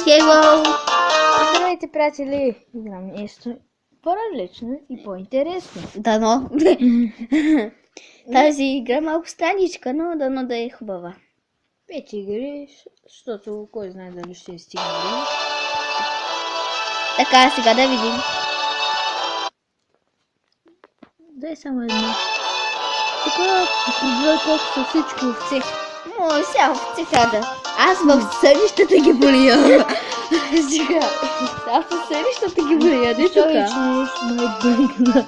Hello! Здравейте, приятели! Играм нещо по-различно и по-интересно. Дано. Тази игра малко страничка, но дано да е хубава. 5 игри, защото кой знае дали ще стигне време. Така, сега да видим. Да е само едно. Тук проблем колко са всички овци. О, сега овци хада. Аз в сънищата ги болия. Сега. Аз в сънищата ги болия, не Той тука. че нещо май бъгна.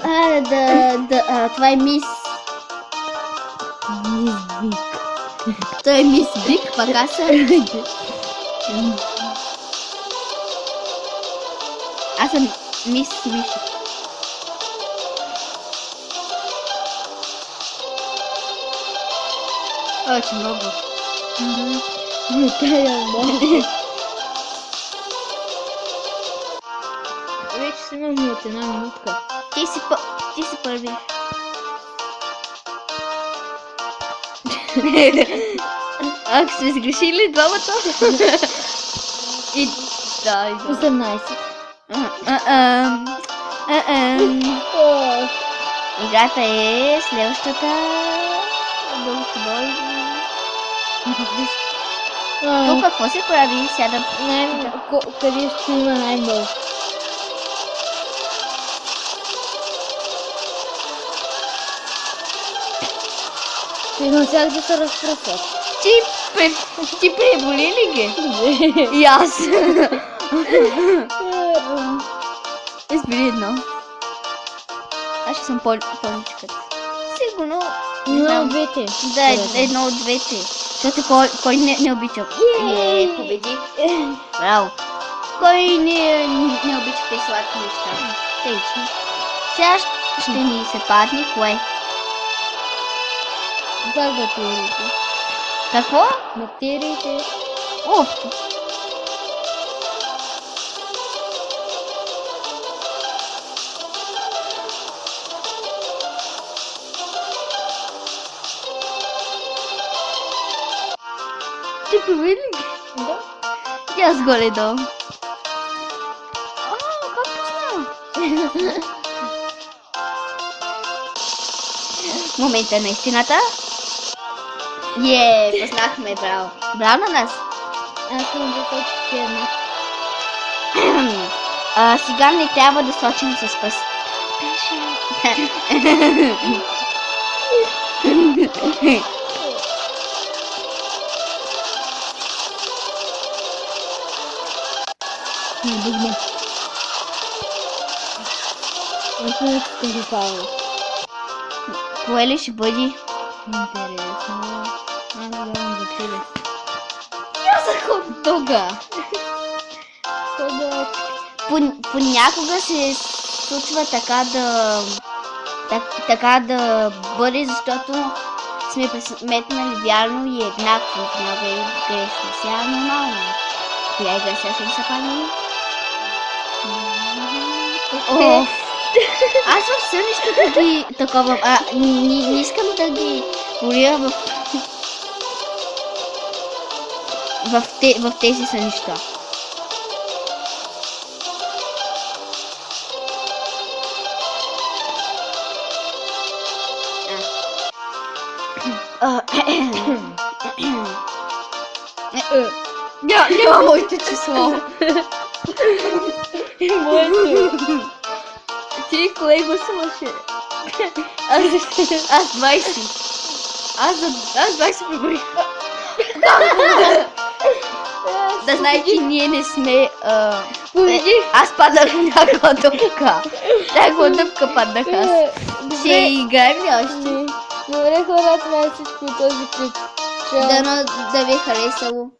Това е мис. Мис Бик. Той е мис Бик, пък аз съм... Аз съм мис Миши. Очень много. Вече снимаме от една минутка. Ти си първи. Ако сме сгрешили двамата. И да, и да. 18. Играта е следващата. Много хубаво. Тук какво се прави? Сядам. Къде ще има най-много? Ще навсякъде се разпръсват. Ти преболи ли ги? И аз. Избери едно. Аз ще съм по-ничката. Сигурно. Едно от двете. Да, едно от двете. Защото кой не обича? Победи. Браво. Кой не обича тези сладки неща? Тъйче. Сега ще ни се падне кое? Как батериите? Какво? Батериите. О! Ти победи ли? Да. И аз горе-долу. Как позна? Момента на истината. Познахме, браво. Браво на нас. Аз съм за точки една. Сега не трябва да сочим с пръст. Добре. Аз ще го правя. Кое ли ще бъде? Интересно. Аз гледам за пиле. Я за хот-дога. Понякога се случва така да бъде, защото сме пресметнали вярно и еднакво. Понякога е грешно. Сега е нормално. Коя игра сега се съпали? Аз в сънищата ги такова... Не искам да ги боря в тези сънища. Няма моето число. Моето. Ти кое гласуваше? Аз 20. Аз 20 преборих. Да знае, че ние не сме... Аз падах в някаква дупка. Някаква дупка паднах аз. Ще играем ли още? Добре, хора, това е всичко от този клип. Чао! Дано да ви е харесало.